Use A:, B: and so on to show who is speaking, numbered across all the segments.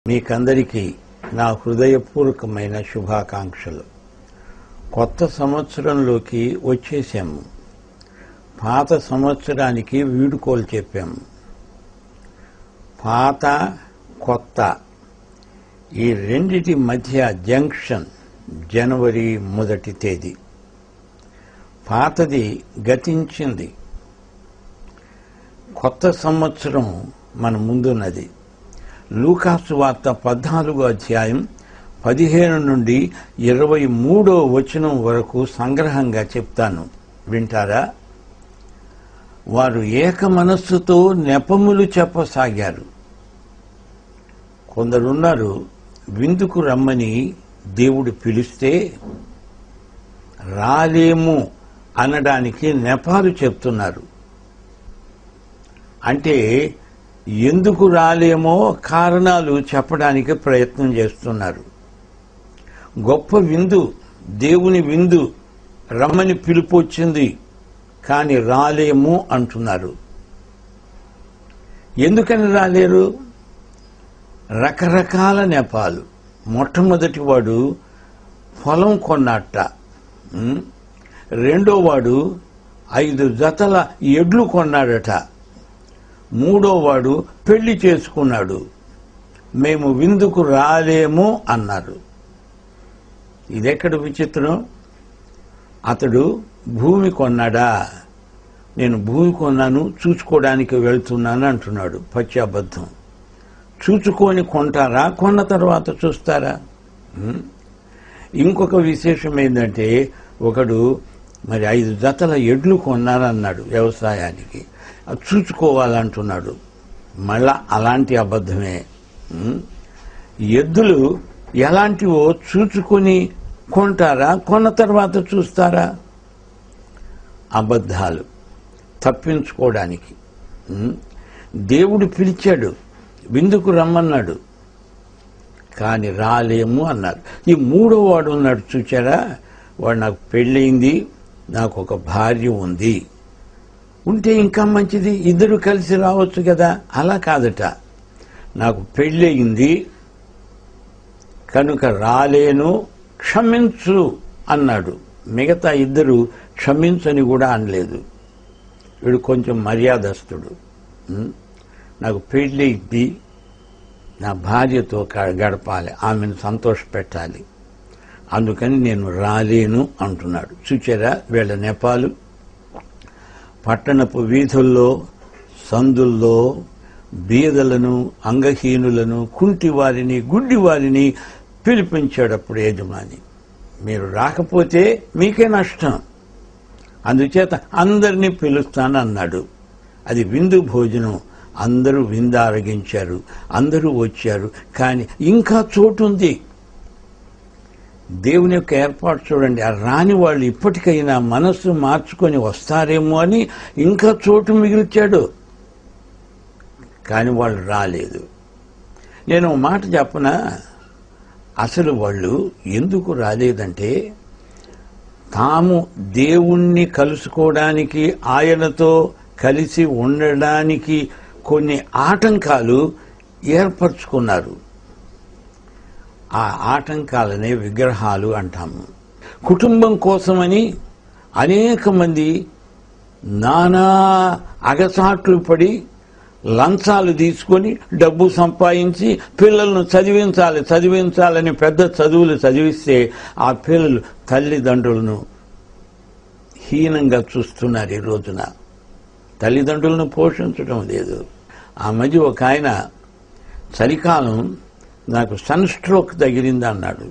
A: మీకందరికీ నా హృదయపూర్వకమైన శుభాకాంక్షలు. కొత్త సంవత్సరంలోకి వచ్చేసాము. పాత సంవత్సరానికి వీడుకోలు చెప్పాము. పాత కొత్త ఈ రెండిటి మధ్య జంక్షన్ జనవరి 1వ తేదీ. పాతది గతించింది, కొత్త సంవత్సరం మన ముందున్నది. లూకాసు వార్త 14వ అధ్యాయం 15 నుండి 23వ వచనం వరకు సంగ్రహంగా చెప్తాను, వింటారా? వారు ఏక మనస్సుతో నెపములు చెప్పసాగారు. కొందరున్నారు, విందుకు రమ్మని దేవుడు పిలిస్తే రాలేము అనడానికి నెపాలు చెప్తున్నారు. అంటే ఎందుకు రాలేమో కారణాలు చెప్పడానికి ప్రయత్నం చేస్తున్నారు. గొప్ప విందు, దేవుని విందు, రమ్మని పిలుపు వచ్చింది, కానీ రాలేము అంటున్నారు. ఎందుకని రాలేరు? రకరకాల నెపాలు. మొట్టమొదటి వాడు పొలం కొన్నట్ట, రెండో వాడు 5 జతల ఎడ్లు కొన్నాడట, మూడో వాడు పెళ్లి చేసుకున్నాడు, మేము విందుకు రాలేము అన్నారు. ఇదెక్కడ విచిత్రం? అతడు భూమి కొన్నాడా? నేను భూమి కొన్నాను, చూసుకోవడానికి వెళ్తున్నాను అంటున్నాడు. పచ్చి అబద్ధం. చూచుకొని కొంటారా? కొన్న తర్వాత చూస్తారా? ఇంకొక విశేషం ఏంటంటే, ఒకడు మరి 5 జతల ఎడ్లు కొన్నారన్నాడు వ్యవసాయానికి, అది చూచుకోవాలంటున్నాడు. మళ్ళా అలాంటి అబద్ధమే. ఎద్దులు ఎలాంటివో చూచుకొని కొంటారా? కొన్న తర్వాత చూస్తారా? అబద్ధాలు తప్పించుకోవడానికి. దేవుడు పిలిచాడు, విందుకు రమ్మన్నాడు, కానీ రాలేము అన్నారు. ఈ మూడో వాడు ఉన్నాడు, చూచారా? వాడు నాకు పెళ్ళయింది, నాకు ఒక భార్య ఉంది, ఉంటే ఇంకా మంచిది, ఇద్దరు కలిసి రావచ్చు కదా. అలా కాదట, నాకు పెళ్ళయింది కనుక రాలేను, క్షమించు అన్నాడు. మిగతా ఇద్దరు క్షమించని కూడా అనలేదు. వీడు కొంచెం మర్యాదస్తుడు. నాకు పెళ్ళయింది, నా భార్యతో గడపాలి, ఆమెను సంతోషపెట్టాలి, అందుకని నేను రాలేను అంటున్నాడు. చూచారా వీళ్ళ నెపాలు? పట్టణపు వీధుల్లో, సందుల్లో బీదలను, అంగహీనులను, కుంటివారిని, గుడ్డివారిని పిలిపించేటప్పుడు యజమాని, మీరు రాకపోతే మీకే నష్టం, అందుచేత అందరినీ పిలుస్తానన్నాడు. అది విందు భోజనం. అందరూ విందు ఆరగించారు, అందరూ వచ్చారు, కానీ ఇంకా చోటు ఉంది. దేవుని యొక్క ఏర్పాటు చూడండి. ఆ రాని వాళ్ళు ఇప్పటికైనా మనస్సు మార్చుకొని వస్తారేమో అని ఇంకా చోటు మిగిల్చాడు, కానీ వాళ్ళు రాలేదు. నేను మాట చెప్పనా? అసలు వాళ్ళు ఎందుకు రాలేదంటే, తాము దేవుణ్ణి కలుసుకోవడానికి, ఆయనతో కలిసి ఉండడానికి కొన్ని ఆటంకాలు ఏర్పరచుకున్నారు. ఆ ఆటంకాలనే విగ్రహాలు అంటాము. కుటుంబం కోసమని అనేక మంది నానా అగసాట్లు పడి, లంచాలు తీసుకొని, డబ్బు సంపాదించి పిల్లలను చదివించాలని పెద్ద చదువులు చదివిస్తే ఆ పిల్లలు తల్లిదండ్రులను హీనంగా చూస్తున్నారు. ఈ రోజున తల్లిదండ్రులను పోషించడం లేదు. ఆ మధ్య ఒక ఆయన చలికాలం నాకు సన్ స్ట్రోక్ తగిలింది అన్నాడు.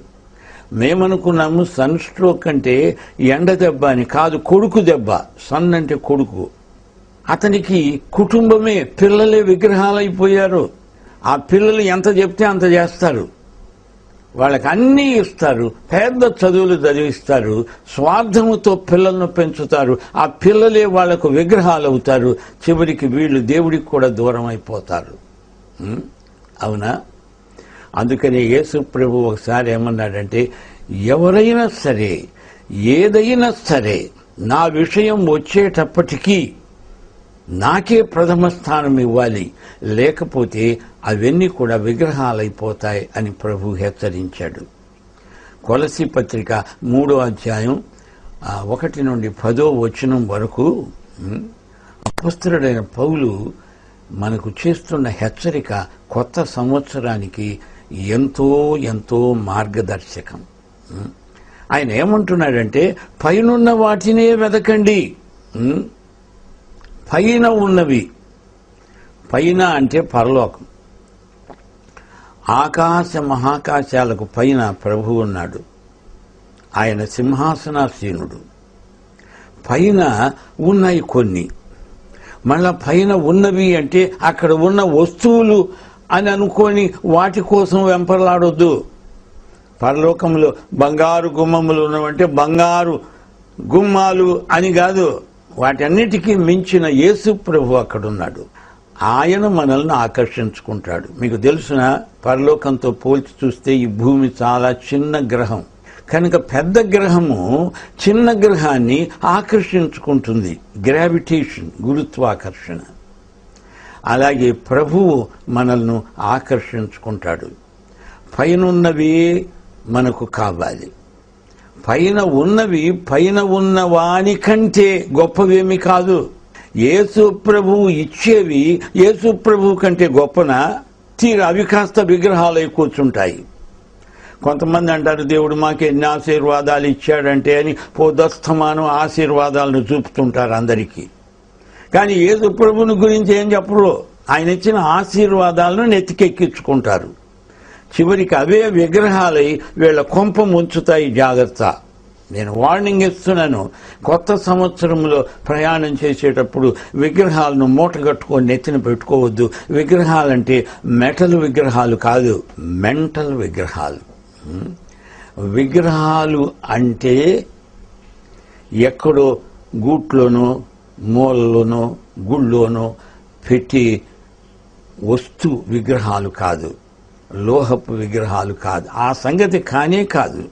A: మేమనుకున్నాము సన్ స్ట్రోక్ అంటే ఎండ దెబ్బ అని, కాదు, కొడుకు దెబ్బ. సన్ అంటే కొడుకు. అతనికి కుటుంబమే, పిల్లలే విగ్రహాలైపోయారు. ఆ పిల్లలు ఎంత చెప్తే అంత చేస్తారు, వాళ్ళకి అన్నీ ఇస్తారు, పెద్ద చదువులు చదివిస్తారు, స్వార్థముతో పిల్లలను పెంచుతారు. ఆ పిల్లలే వాళ్లకు విగ్రహాలు అవుతారు. చివరికి వీళ్ళు దేవుడికి కూడా దూరం అయిపోతారు. అవునా? అందుకని యేసు ప్రభు ఒకసారి ఏమన్నాడంటే, ఎవరైనా సరే, ఏదైనా సరే, నా విషయం వచ్చేటప్పటికీ నాకే ప్రథమ స్థానం ఇవ్వాలి, లేకపోతే అవన్నీ కూడా విగ్రహాలైపోతాయి అని ప్రభు హెచ్చరించాడు. కొలసీ పత్రిక 3వ అధ్యాయం 1 నుండి 10వ వచనం వరకు అపొస్తలుడైన పౌలు మనకు చేస్తున్న హెచ్చరిక కొత్త సంవత్సరానికి ఎంతో ఎంతో మార్గదర్శకం. ఆయన ఏమంటున్నాడంటే, పైనున్న వాటినే వెదకండి. పైన ఉన్నవి, పైన అంటే పరలోకం, ఆకాశ మహాకాశాలకు పైన ప్రభు ఉన్నాడు. ఆయన సింహాసనాసీనుడు. పైన ఉన్నాయి కొన్ని, మళ్ళా పైన ఉన్నవి అంటే అక్కడ ఉన్న వస్తువులు అని అనుకొని వాటి కోసం వెంపర్లాడొద్దు. పరలోకంలో బంగారు గుమ్మములు ఉన్నవంటే బంగారు గుమ్మాలు అని కాదు, వాటన్నిటికీ మించిన యేసు ప్రభు అక్కడున్నాడు. ఆయన మనల్ని ఆకర్షించుకుంటాడు. మీకు తెలుసిన, పరలోకంతో పోల్చి చూస్తే ఈ భూమి చాలా చిన్న గ్రహం కనుక పెద్ద గ్రహము చిన్న గ్రహాన్ని ఆకర్షించుకుంటుంది. గ్రావిటేషన్, గురుత్వాకర్షణ. అలాగే ప్రభువు మనల్ని ఆకర్షించుకుంటాడు. పైనున్నవి మనకు కావాలి. పైన ఉన్నవి పైన ఉన్న వాని కంటే గొప్పవేమి కాదు. యేసు ప్రభువు ఇచ్చేవి యేసు ప్రభువు కంటే గొప్పనా? తీరా అవి కాస్త విగ్రహాలై కూర్చుంటాయి. కొంతమంది అంటారు, దేవుడు మాకు ఎన్ని ఆశీర్వాదాలు ఇచ్చాడంటే అని పోదస్తమానం ఆశీర్వాదాలను చూపుతుంటారు అందరికీ. కానీ యేసు ప్రభువుని గురించి ఏం చెప్పరు. ఆయన ఇచ్చిన ఆశీర్వాదాలను నెత్తికెక్కించుకుంటారు. చివరికి అవే విగ్రహాలై వీళ్ళ కొంప ముంచుతాయి. జాగ్రత్త. నేను వార్నింగ్ ఇస్తున్నాను. కొత్త సంవత్సరంలో ప్రయాణం చేసేటప్పుడు విగ్రహాలను మూటగట్టుకొని నెత్తిన పెట్టుకోవద్దు. విగ్రహాలంటే మెటల్ విగ్రహాలు కాదు, మెంటల్ విగ్రహాలు. విగ్రహాలు అంటే ఎక్కడో గూట్లోనో మూలలోనో గుళ్ళోనో పెట్టి వస్తు విగ్రహాలు కాదు, లోహపు విగ్రహాలు కాదు. ఆ సంగతి కానే కాదు.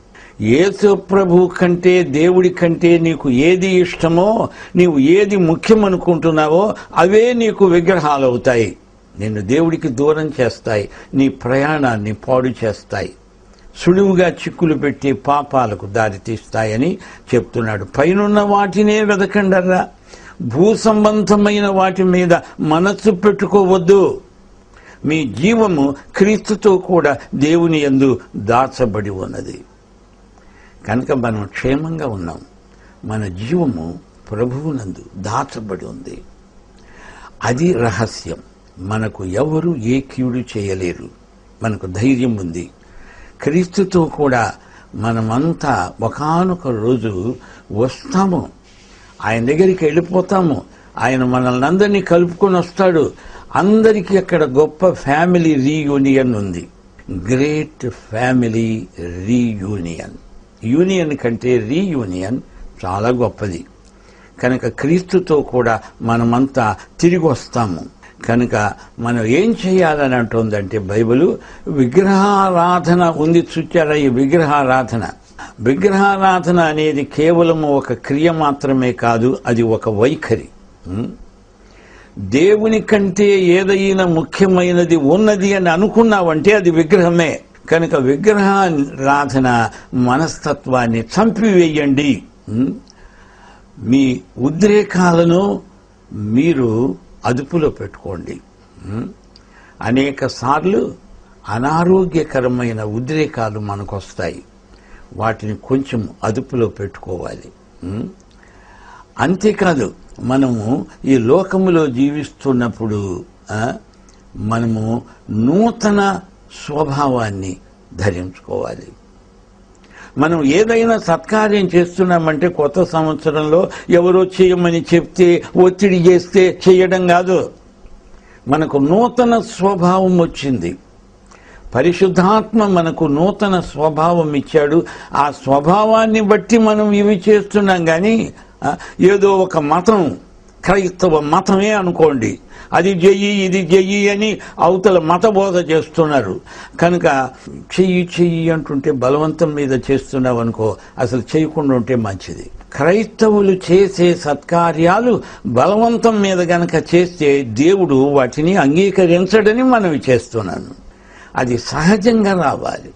A: యేసు ప్రభు కంటే దేవుడి కంటే నీకు ఏది ఇష్టమో, నీవు ఏది ముఖ్యమనుకుంటున్నావో అవే నీకు విగ్రహాలు అవుతాయి. నిన్ను దేవుడికి దూరం చేస్తాయి, నీ ప్రయాణాన్ని పాడు చేస్తాయి, సులువుగా చిక్కులు పెట్టి పాపాలకు దారితీస్తాయని చెప్తున్నాడు. పైనున్న వాటినే వెదకండర్రా. భూ సంబంధమైన వాటి మీద మనస్సు పెట్టుకోవద్దు. మీ జీవము క్రీస్తుతో కూడా దేవుని యందు దాచబడి ఉన్నది కనుక మనం క్షేమంగా ఉన్నాం. మన జీవము ప్రభువునందు దాచబడి ఉంది. అది రహస్యం. మనకు ఎవరు ఏ కీడు చేయలేరు. మనకు ధైర్యం ఉంది. క్రీస్తుతో కూడా మనమంతా ఒకానొక రోజు వస్తాము. ఆయన దగ్గరికి వెళ్ళిపోతాము. ఆయన మనల్ని అందరినీ కలుపుకొని వస్తాడు. అందరికీ అక్కడ గొప్ప ఫ్యామిలీ రీయూనియన్ ఉంది. Great family reunion. యూనియన్ కంటే రీయూనియన్ చాలా గొప్పది. కనుక క్రీస్తుతో కూడా మనమంతా తిరిగి వస్తాము. కనుక మనం ఏం చేయాలని అంటుందంటే బైబిలు, విగ్రహారాధన ఉంది. చూచారా ఈ విగ్రహారాధన? విగ్రహారాధన అనేది కేవలం ఒక క్రియ మాత్రమే కాదు, అది ఒక వైఖరి. దేవుని కంటే ఏదైనా ముఖ్యమైనది ఉన్నది అని అనుకున్నావంటే అది విగ్రహమే. కనుక విగ్రహారాధన మనస్తత్వాన్ని చంపివేయండి. మీ ఉద్రేకాలను మీరు అదుపులో పెట్టుకోండి. అనేక సార్లు అనారోగ్యకరమైన ఉద్రేకాలు మనకు వస్తాయి. వాటిని కొంచెం అదుపులో పెట్టుకోవాలి. అంతేకాదు, మనము ఈ లోకములో జీవిస్తున్నప్పుడు మనము నూతన స్వభావాన్ని ధరించుకోవాలి. మనం ఏదైనా సత్కార్యం చేస్తున్నామంటే కొత్త సంవత్సరంలో ఎవరో చేయమని చెప్తే ఒత్తిడి చేస్తే చేయడం కాదు. మనకు నూతన స్వభావం వచ్చింది. పరిశుద్ధాత్మ మనకు నూతన స్వభావం ఇచ్చాడు. ఆ స్వభావాన్ని బట్టి మనం ఇవి చేస్తున్నాం. కానీ ఏదో ఒక మతం, క్రైస్తవ మతమే అనుకోండి, అది చెయ్యి ఇది చెయ్యి అని అవతల మతబోధ చేస్తున్నారు. కనుక చెయ్యి అంటుంటే బలవంతం మీద చేస్తున్నావు అనుకో, అసలు చేయకుండా ఉంటే మంచిది. క్రైస్తవులు చేసే సత్కార్యాలు బలవంతం మీద గనక చేస్తే దేవుడు వాటిని అంగీకరించడని మనవి చేస్తున్నాను. అది సహజంగా రావాలి.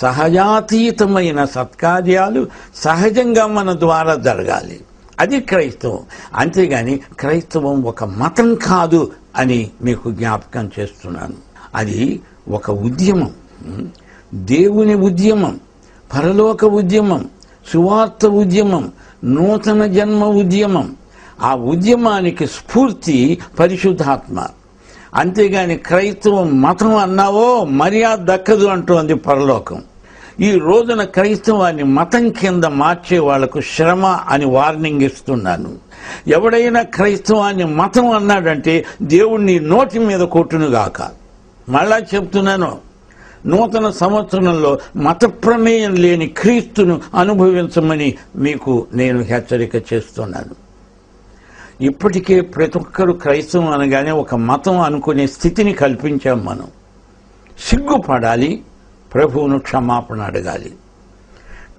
A: సహజాతీతమైన సత్కార్యాలు సహజంగా మన ద్వారా జరగాలి. అది క్రైస్తవం. అంతేగాని క్రైస్తవం ఒక మతం కాదు అని మీకు జ్ఞాపకం చేస్తున్నాను. అది ఒక ఉద్యమం, దేవుని ఉద్యమం, పరలోక ఉద్యమం, సువార్త ఉద్యమం, నూతన జన్మ ఉద్యమం. ఆ ఉద్యమానికి స్ఫూర్తి పరిశుద్ధాత్మ. అంతేగాని క్రైస్తవం మతం అన్నావో మర్యాద దక్కదు అంటోంది పరలోకం. ఈ రోజున క్రైస్తవాన్ని మతం కింద మార్చే వాళ్లకు శ్రమ అని వార్నింగ్ ఇస్తున్నాను. ఎవడైనా క్రైస్తవాన్ని మతం అన్నాడంటే దేవుణ్ణి నోటి మీద కొట్టునుగాక. మళ్ళా చెప్తున్నాను, నూతన సంవత్సరంలో మత ప్రమేయం లేని క్రీస్తును అనుభవించమని మీకు నేను హెచ్చరిక చేస్తున్నాను. ఇప్పటికే ప్రతి ఒక్కరు క్రైస్తవం అనగానే ఒక మతం అనుకునే స్థితిని కల్పించాం మనం. సిగ్గుపడాలి, ప్రభువును క్షమాపణ అడగాలి.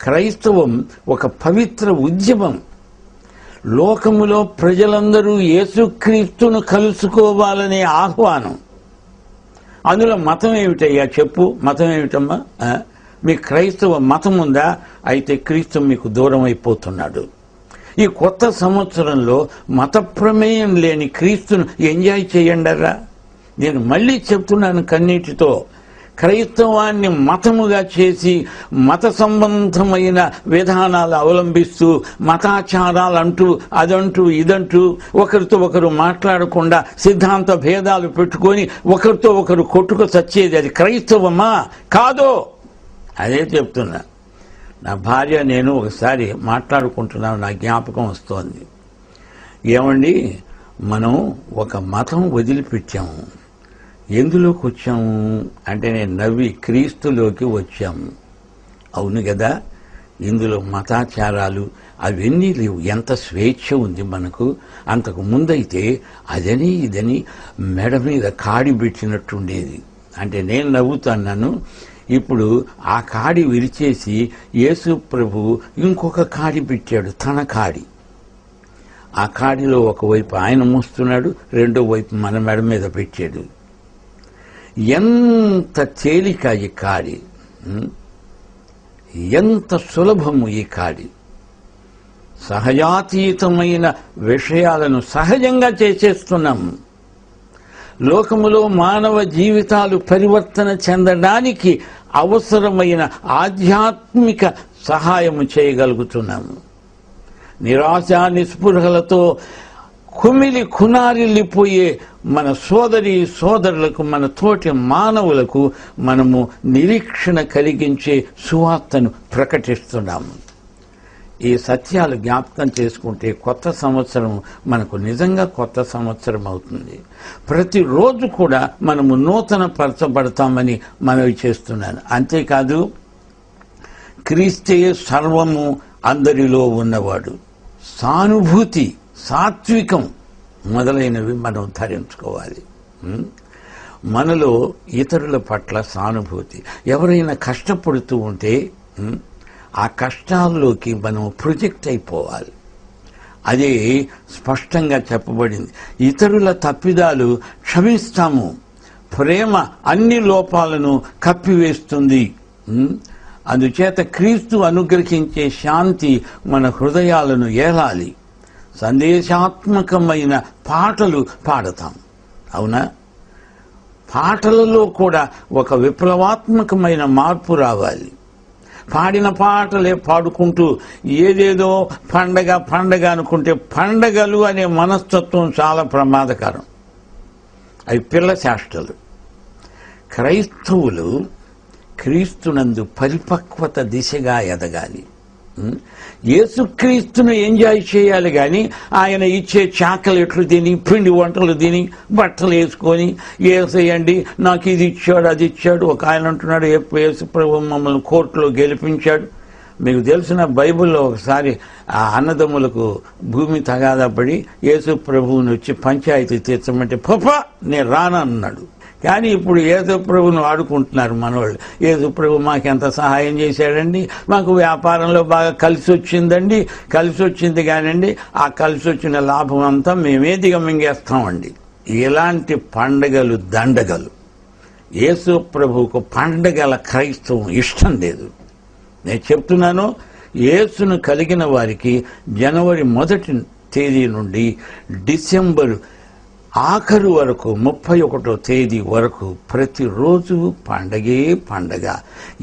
A: క్రైస్తవం ఒక పవిత్ర ఉద్యమం. లోకములో ప్రజలందరూ యేసుక్రీస్తును కలుసుకోవాలనే ఆహ్వానం. అందులో మతం ఏమిటయ్యా చెప్పు? మతం ఏమిటమ్మా? మీ క్రైస్తవ మతం ఉందా? అయితే క్రీస్తు మీకు దూరం అయిపోతున్నాడు. ఈ కొత్త సంవత్సరంలో మత ప్రమేయం లేని క్రీస్తును ఎంజాయ్ చేయండరా. నేను మళ్ళీ చెప్తున్నాను కన్నీటితో, క్రైస్తవాన్ని మతముగా చేసి మత సంబంధమైన విధానాలు అవలంబిస్తూ మతాచారాలు అంటూ అదంటూ ఇదంటూ ఒకరితో ఒకరు మాట్లాడకుండా సిద్ధాంత భేదాలు పెట్టుకొని ఒకరితో ఒకరు కొట్టుకు చచ్చేది అది క్రైస్తవమా? కాదో. అదే చెప్తున్నా. నా భార్య నేను ఒకసారి మాట్లాడుకుంటున్నాను, నా జ్ఞాపకం వస్తోంది. ఏమండి, మనం ఒక మతం వదిలిపెట్టాము, ఎందులోకి వచ్చాము అంటే నేను నవ్వి క్రీస్తులోకి వచ్చాము. అవును కదా, ఇందులో మతాచారాలు అవన్నీ లేవు. ఎంత స్వేచ్ఛ ఉంది మనకు. అంతకు ముందైతే అదని ఇదని మెడ మీద కాడి పెట్టినట్టుండేది. అంటే నేను నవ్వుతున్నాను. ఇప్పుడు ఆ కాడి విరిచేసి యేసు ప్రభు ఇంకొక కాడి పెట్టాడు, తన కాడి. ఆ కాడిలో ఒకవైపు ఆయన మోస్తున్నాడు, రెండో వైపు మన మెడ మీద పెట్టాడు. ఎంత తేలిక ఈ కాడి, ఎంత సులభము ఈ కాడి. సహజాతీతమైన విషయాలను సహజంగా చేసేస్తున్నాము. లోకములో మానవ జీవితాలు పరివర్తన చెందడానికి అవసరమైన ఆధ్యాత్మిక సహాయము చేయగలుగుతున్నాము. నిరాశ నిస్పృహలతో కుమిలి కునారిల్లిపోయే మన సోదరి సోదరులకు, మన తోటి మానవులకు మనము నిరీక్షణ కలిగించే సువార్తను ప్రకటిస్తున్నాము. ఈ సత్యాలు జ్ఞాపకం చేసుకుంటే కొత్త సంవత్సరం మనకు నిజంగా కొత్త సంవత్సరం అవుతుంది. ప్రతిరోజు కూడా మనము నూతన పరచబడతామని మనవి చేస్తున్నాను. అంతేకాదు, క్రీస్తే సర్వము అందరిలో ఉన్నవాడు. సానుభూతి, సాత్వికం మొదలైనవి మనం ధరించుకోవాలి. మనలో ఇతరుల పట్ల సానుభూతి. ఎవరైనా కష్టపడుతూ ఉంటే ఆ కష్టాల్లోకి మనం ప్రొజెక్ట్ అయిపోవాలి. అదే స్పష్టంగా చెప్పబడింది. ఇతరుల తప్పిదాలు క్షమిస్తాము. ప్రేమ అన్ని లోపాలను కప్పివేస్తుంది. అందుచేత క్రీస్తు అనుగ్రహించే శాంతి మన హృదయాలను ఏలాలి. సందేశాత్మకమైన పాటలు పాడతాం, అవునా? పాటలలో కూడా ఒక విప్లవాత్మకమైన మార్పు రావాలి. పాడిన పాటలే పాడుకుంటూ ఏదేదో పండగ పండగ అనుకుంటే పండగలు అనే మనస్తత్వం చాలా ప్రమాదకరం. అవి పిల్ల చేష్టలు. క్రైస్తవులు క్రీస్తునందు పరిపక్వత దిశగా ఎదగాలి. యేసుక్రీస్తును ఎంజాయ్ చేయాలి కానీ ఆయన ఇచ్చే చాకలెట్లు తిని, పిండి వంటలు తిని, బట్టలు వేసుకొని ఏసేయండి నాకు ఇది ఇచ్చాడు అది ఇచ్చాడు. ఒక ఆయన అంటున్నాడు, యేసు ప్రభు మమ్మల్ని కోర్టులో గెలిపించాడు, మీకు తెలిసిన బైబిల్లో ఒకసారి ఆ అన్నదమ్ములకు భూమి తగాదా పడి యేసు ప్రభువుని వచ్చి పంచాయతీ తీర్చమంటే పప్పా నేను రానన్నాడు. కానీ ఇప్పుడు యేసు ప్రభువును ఆడుకుంటున్నారు మనవాళ్ళు. యేసు ప్రభు మాకెంత సహాయం చేశాడండి, మాకు వ్యాపారంలో బాగా కలిసి వచ్చిందండి, కలిసి వచ్చింది కానండి ఆ కలిసి వచ్చిన లాభం అంతా మేమే దిగమింగేస్తామండి. ఇలాంటి పండగలు దండగలు. యేసు ప్రభువుకు పండగల క్రైస్తవం ఇష్టం లేదు. నేను చెప్తున్నాను, యేసును కలిగిన వారికి జనవరి 1 తేదీ నుండి డిసెంబర్ ఆఖరు వరకు 31వ తేదీ వరకు ప్రతిరోజు పండగే పండగ.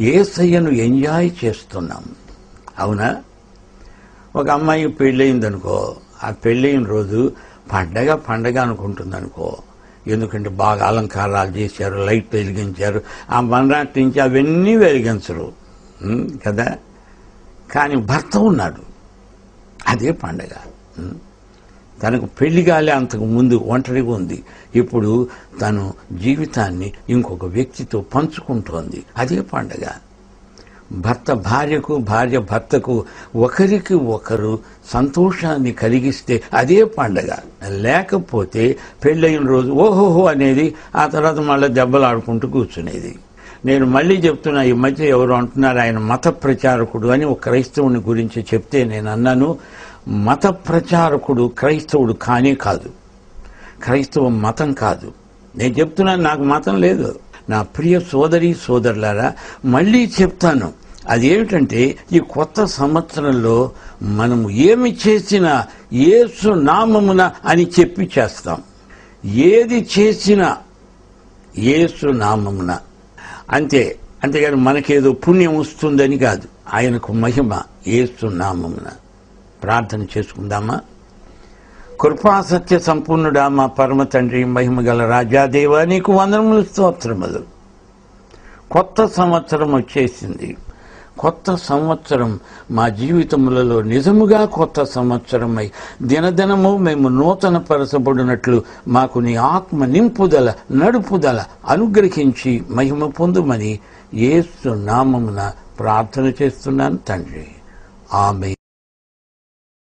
A: యేసయ్యను ఎంజాయ్ చేస్తున్నాం. అవునా? ఒక అమ్మాయి పెళ్ళయిందనుకో, ఆ పెళ్ళయిన రోజు పండగ అనుకుంటుంది అనుకో. ఎందుకంటే బాగా అలంకారాలు చేశారు, లైట్ వెలిగించారు. ఆ మర్నాటి నుంచి అవన్నీ వెలిగించరు కదా. కానీ భర్త ఉన్నాడు, అదే పండగ. తనకు పెళ్లి కాలే అంతకు ముందు ఒంటరిగా ఉంది, ఇప్పుడు తను జీవితాన్ని ఇంకొక వ్యక్తితో పంచుకుంటోంది, అదే పండగ. భర్త భార్యకు, భార్య భర్తకు ఒకరికి ఒకరు సంతోషాన్ని కలిగిస్తే అదే పండగ. లేకపోతే పెళ్ళయిన రోజు ఓహోహో అనేది, ఆ తర్వాత మళ్ళీ దెబ్బలు ఆడుకుంటూ కూర్చునేది. నేను మళ్ళీ చెప్తున్నా, ఈ మధ్య ఎవరు అంటున్నారు ఆయన మత ప్రచారకుడు అని. ఒక క్రైస్తవుని గురించి చెప్తే నేను అన్నాను, మత ప్రచారకుడు క్రైస్తవుడు కానే కాదు. క్రైస్తవం మతం కాదు. నేను చెప్తున్నాను, నాకు మతం లేదు. నా ప్రియ సోదరి సోదరులారా, మళ్ళీ చెప్తాను, అదేమిటంటే ఈ కొత్త సంవత్సరంలో మనము ఏమి చేసినా యేసు నామమున అని చెప్పి చేస్తాం. ఏది చేసినా యేసు నామమున అంతే. అంతేగాని మనకేదో పుణ్యం వస్తుందని కాదు, ఆయనకు మహిమ యేసు నామమున. ప్రార్థన చేసుకుందామా? కృపాసత్య సంపూర్ణుడా మా పరమ తండ్రి, మహిమ గల రాజాదేవా, నీకు వందనములు, స్తోత్రములు. కొత్త సంవత్సరం వచ్చేసింది. కొత్త సంవత్సరం మా జీవితములలో నిజముగా కొత్త సంవత్సరమై దినదినము మేము నూతన పరచబడినట్లు మాకు నీ ఆత్మ నింపుదల, నడుపుదల అనుగ్రహించి మహిమ పొందుమని యేసు నామమున ప్రార్థన చేస్తున్నాను తండ్రి. ఆమేన్.